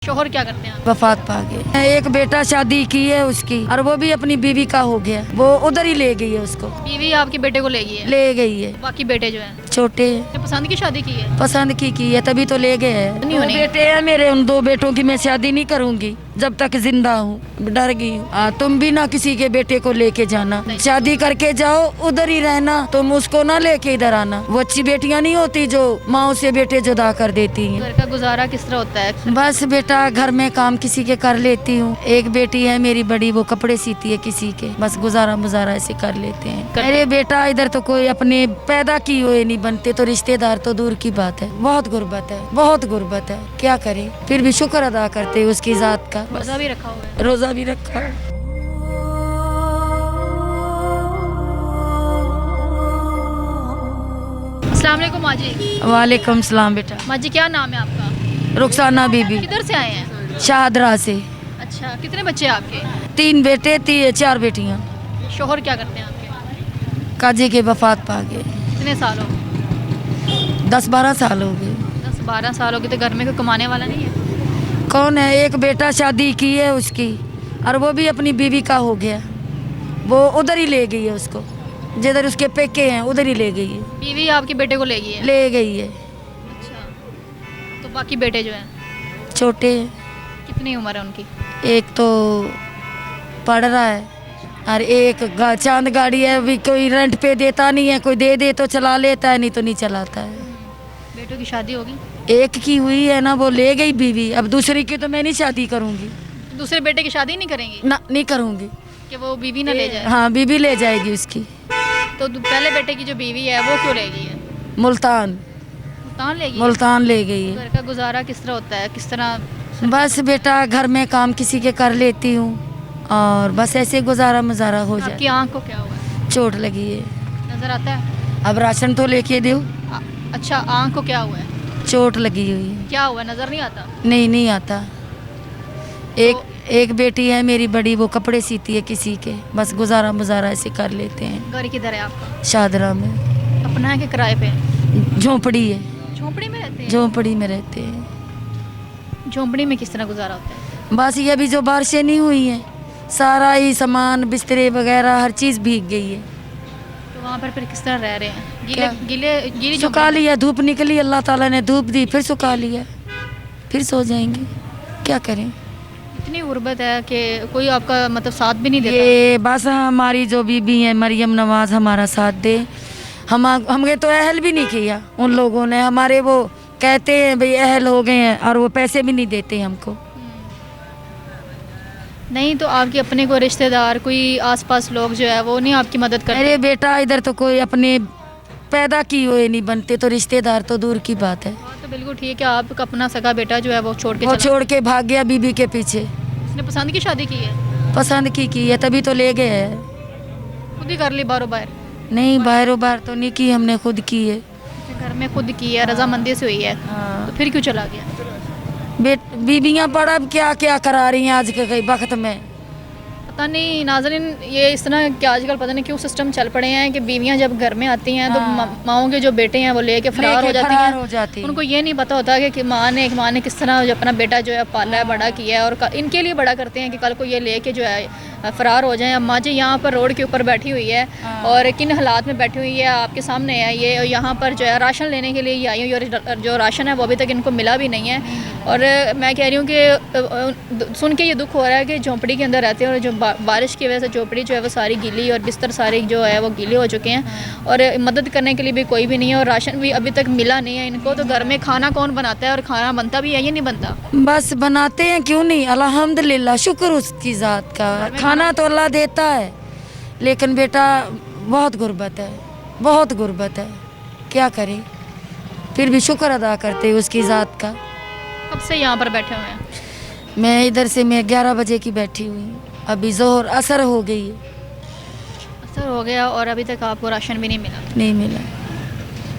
शोहर क्या करते हैं? वफात पा गए। एक बेटा शादी की है उसकी, और वो भी अपनी बीवी का हो गया। वो उधर ही ले गई है उसको। बीवी आपके बेटे को ले गई है? ले गई है। बाकी बेटे जो हैं छोटे हैं। आपने पसंद की शादी की है? पसंद की है, तभी तो ले गए हैं। नहीं दो होनी। बेटे हैं मेरे, उन दो बेटों की मैं शादी नहीं करूंगी जब तक जिंदा हूँ। डर गई हूँ। तुम भी ना किसी के बेटे को लेके जाना, शादी करके जाओ उधर ही रहना, तुम उसको ना लेके इधर आना। वो अच्छी बेटियां नहीं होती जो माँ से बेटे जुदा कर देती हैं। घर का गुजारा किस तरह होता है? बस बेटा घर में काम किसी के कर लेती हूँ। एक बेटी है मेरी बड़ी, वो कपड़े सीती है किसी के, बस गुजारा मुजारा ऐसे कर लेते हैं। अरे बेटा इधर तो कोई अपने पैदा किए हुए नहीं बनते, तो रिश्तेदार तो दूर की बात है। बहुत गुर्बत है, बहुत गुर्बत है, क्या करे। फिर भी शुक्र अदा करते उसकी जात का। रोजा भी रखा हुआ है? रोजा भी रखा है। अस्सलाम वालेकुम माँ जी। वालेकुम सलाम बेटा। माँ जी क्या नाम है आपका? रुखसाना बीबी, किधर से आए हैं? शाहदरा से। अच्छा, कितने बच्चे हैं आपके? 3 बेटे 4 बेटियाँ। शोहर क्या करते हैं आपके? काजी के वफात पा गए। कितने साल हो? 10-12 साल हो गए। 10-12 साल हो गए। तो घर में कोई कमाने वाला नहीं है? कौन है? एक बेटा शादी की है उसकी, और वो भी अपनी बीवी का हो गया। वो उधर ही ले गई है उसको, जिधर उसके पेके हैं उधर ही ले गई है। बीवी आपके बेटे को ले गई है? ले गई है। अच्छा, तो बाकी बेटे जो हैं छोटे हैं। कितनी उम्र है उनकी? एक तो पढ़ रहा है, और एक चांद गाड़ी है, अभी कोई रेंट पे देता नहीं है, कोई दे दे तो चला लेता है, नहीं तो नहीं चलाता है। बेटों की शादी होगी? एक की हुई है ना, वो ले गई बीवी। अब दूसरी की तो मैं नहीं शादी करूंगी दूसरे बेटे की शादी नहीं करेंगी ना, नहीं करूंगी। कि वो बीवी ना ले जाए? हाँ, बीवी ले जाएगी उसकी। तो पहले बेटे की जो बीवी है वो क्यों ले गई है? मुल्तान, मुल्तान ले गई है? मुल्तान ले गई है। घर का गुजारा किस तरह होता है? किस तरह? बस बेटा घर में काम किसी के कर लेती हूँ, और बस ऐसे गुजारा मुजारा हो आपकी जाए। आंख को क्या हुआ है? चोट लगी है। नजर आता है? अब राशन तो लेके दो। अच्छा, आंख को क्या हुआ है? चोट लगी हुई है। क्या हुआ, नजर नहीं आता? नहीं आता। एक बेटी है मेरी बड़ी, वो कपड़े सीती है किसी के, बस गुजारा मुजारा ऐसे कर लेते हैं। घर किधर है आपका? शादरा में। अपना है कि किराए पे? झोंपड़ी है। झोंपड़ी में रहते हैं? झोंपड़ी में रहते हैं। झोंपड़ी में किस तरह गुजारा होता है? बस ये अभी जो बारिशें नहीं हुई हैं, सारा ही सामान बिस्तरे वगैरह हर चीज़ भीग गई है। तो वहाँ पर फिर किस तरह रह रहे हैं? क्या? गीली सुखा लिया, धूप निकली, अल्लाह ताला ने धूप दी, फिर सुखा लिया, फिर सो जाएंगे, क्या करें। इतनी गुर्बत है कि कोई आपका मतलब साथ भी नहीं देता? ये बस हमारी जो बीबी है मरियम नवाज हमारा साथ दे। हमें तो अहल भी नहीं किया उन लोगों ने। हमारे वो कहते हैं भाई अहल हो गए हैं, और वो पैसे भी नहीं देते हमको। नहीं तो आपके अपने कोई रिश्तेदार, कोई आसपास लोग जो है वो नहीं आपकी मदद करते? अरे बेटा इधर तो कोई अपने पैदा किए हुए नहीं बनते, तो रिश्तेदार तो दूर की बात है। हाँ, तो बिल्कुल ठीक है। आपका अपना सगा बेटा जो है वो छोड़ के वो चला? छोड़ के भाग गया बीबी के पीछे। उसने पसंद की शादी की है? पसंद की है, तभी तो ले गए है। खुद ही कर ली बारो बाहर? नहीं, बाहरों बाहर तो नहीं की, हमने खुद की है। घर में खुद की है, रजामंदी से हुई है। हाँ। तो फिर क्यों चला गया? बीबियाँ पड़ा अब क्या क्या करा रही हैं आज के वक्त में। पता नहीं नाज़रीन, ये इस तरह कि आजकल पता नहीं क्यों सिस्टम चल पड़े हैं कि बीवियां जब घर में आती हैं तो माओं के जो बेटे हैं वो लेके फरार हो जाती हैं। उनको ये नहीं पता होता कि माँ ने किस तरह जो अपना बेटा जो है पाला है, बड़ा किया है, और इनके लिए बड़ा करते हैं कि कल को ये लेके जो है फ़रार हो जाएं। अम्मा जी यहाँ पर रोड के ऊपर बैठी हुई है, और किन हालात में बैठी हुई है आपके सामने है ये। और यहाँ पर जो है राशन लेने के लिए ये आई हुई, और जो राशन है वो अभी तक इनको मिला भी नहीं है। और मैं कह रही हूँ कि सुन के ये दुख हो रहा है कि झोंपड़ी के अंदर रहते हैं, और जो बारिश की वजह से झोंपड़ी जो है वो सारी गीली, और बिस्तर सारे जो है वो गीले हो चुके हैं, और मदद करने के लिए भी कोई भी नहीं है, और राशन भी अभी तक मिला नहीं है इनको। तो घर में खाना कौन बनाता है, और खाना बनता भी है या नहीं बनता? बस बनाते हैं, क्यों नहीं, अल्हम्दुलिल्लाह, शुक्र उसकी ज़ात का। खाना तो अल्लाह देता है, लेकिन बेटा बहुत गुर्बत है, बहुत गुर्बत है, क्या करें। फिर भी शुक्र अदा करते उसकी ज़ात का। कब से यहाँ पर बैठे हुए हैं? मैं इधर से 11 बजे की बैठी हुई हूँ, अभी जोहर असर हो गई है। असर हो गया और अभी तक आपको राशन भी नहीं मिला? नहीं मिला।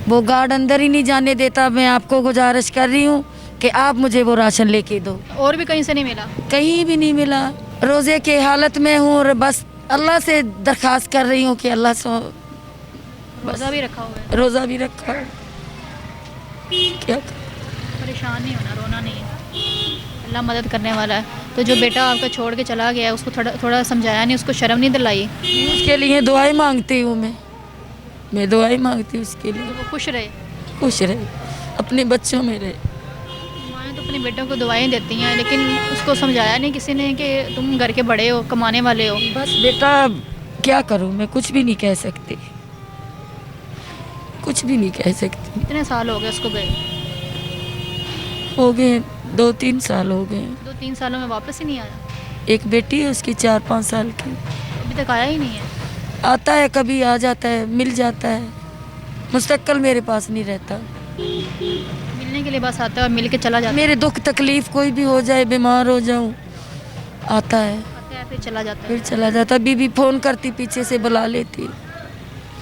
वो गार्ड अंदर ही नहीं जाने देता। मैं आपको गुजारिश कर रही हूँ कि आप मुझे वो राशन लेके दो। और भी कहीं से नहीं मिला? कहीं भी नहीं मिला। रोज़े के हालत में हूँ, और बस अल्लाह से दरख्वास्त कर रही हूँ कि अल्लाह से। रोज़ा भी रखा हुआ है? रोज़ा भी रखा है, क्या परेशान नहीं होना, रोना नहीं है। अल्लाह मदद करने वाला है। तो जो बेटा आपका छोड़ के चला गया है उसको थोड़ा थोड़ा समझाया नहीं, उसको शर्म नहीं दिलाई? उसके लिए दुआएं मांगती हूँ मैं दुआएं मांगती हूँ उसके लिए, तो वो खुश रहे, खुश रहे, अपने बच्चों में रहे। माएँ तो अपने बेटों को दुआएं देती हैं, लेकिन उसको समझाया नहीं किसी ने कि तुम घर के बड़े हो, कमाने वाले हो। बस बेटा क्या करूँ मैं, कुछ भी नहीं कह सकती, कुछ भी नहीं कह सकती। कितने साल हो गए उसको गए? हो गए 2-3 साल हो गए। 2-3 सालों में वापस ही नहीं आया? एक बेटी है उसकी 4-5 साल की, अभी तक आया ही नहीं है? आता है कभी, आ जाता है, मिल जाता है, मुस्तकिल मेरे पास नहीं रहता। मिलने के लिए बस आता है और मिल के चला जाता है? मेरे दुख तकलीफ कोई भी हो जाए, बीमार हो जाऊं, आता है आता है फिर चला जाता है? फिर चला जाता। बीबी फोन करती, पीछे से बुला लेती।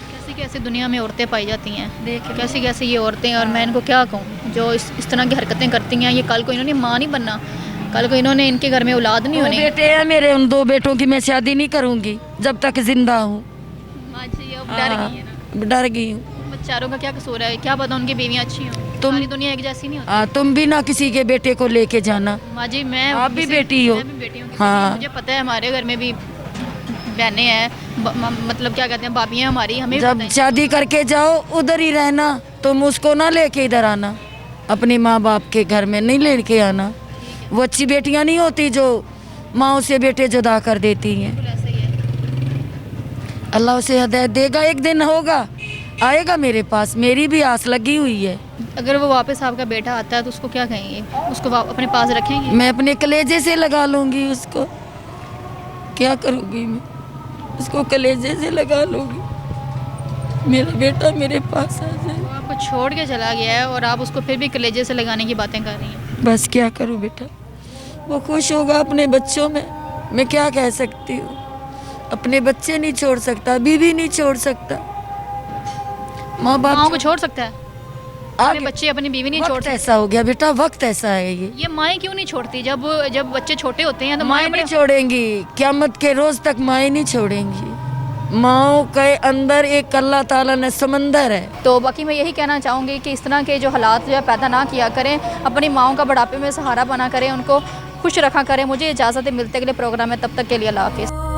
कैसी कैसी दुनिया में औरतें पाई जाती हैं, देख कैसी कैसी ये औरतें। और मैं इनको क्या कहूँ जो इस तरह की हरकतें करती हैं। ये कल को इन्होंने माँ नहीं बनना, कल को इन्होंने इनके घर में औलाद नहीं होनी। बेटे हैं मेरे, उन 2 बेटों की मैं शादी नहीं करूंगी जब तक जिंदा हूँ। डर गई है ना, डर गई हूँ। बेचारों का क्या कसूर है, क्या पता उनकी बीवियाँ अच्छी हों। तुम्हारी दुनिया एक जैसी नहीं होती। तुम भी ना किसी के बेटे को लेके जाना। माँ जी मैं, आप भी बेटी हो। मैं भी बेटी हूँ। हाँ। मुझे पता है हमारे घर में भी बहनें हैं, मतलब क्या कहते हैं, भाभियाँ हमारी, हमें भी जब पता है। शादी करके जाओ उधर ही रहना, तुम उसको ना लेके इधर आना, अपने माँ बाप के घर में नहीं लेके आना। वो अच्छी बेटियां नहीं होती जो माँ से बेटे जुदा कर देती हैं। बिल्कुल ऐसे ही है। अल्लाह उसे हिदायत देगा, एक दिन होगा, आएगा मेरे पास, मेरी भी आस लगी हुई है। अगर वो वापस आपका बेटा आता है तो उसको क्या कहेंगे? उसको अपने पास रखेंगे? मैं अपने कलेजे से लगा लूंगी उसको, क्या करूँगी मैं, उसको कलेजे से लगा लूंगी। मेरा बेटा मेरे पास आ जाए। वो आपको छोड़ के चला गया है और आप उसको फिर भी कलेजे से लगाने की बातें कर रही हैं। बस क्या करूँ बेटा, वो खुश होगा अपने बच्चों में, मैं क्या कह सकती हूँ। अपने बच्चे नहीं छोड़ सकता, बीवी नहीं छोड़ सकता, माँ माँ बाप को छोड़ सकता है, अपने बच्चे अपनी बीवी नहीं छोड़ वक्त सकते। ऐसा हो गया बेटा, वक्त ऐसा है। ये माएँ क्यों नहीं छोड़ती? जब जब बच्चे छोटे होते हैं तो माएँ नहीं छोड़ेंगी, क़यामत के रोज तक माएँ नहीं छोड़ेंगी। माँओं के अंदर एक अल्लाह ताला ने समंदर है। तो बाकी मैं यही कहना चाहूँगी कि इस तरह के जो हालात जो है पैदा ना किया करें, अपनी माँओं का बुढ़ापे में सहारा बना करें, उनको खुश रखा करें। मुझे इजाज़त है, मिलते अगले प्रोग्राम में, तब तक के लिए अल्लाह हाफिज़।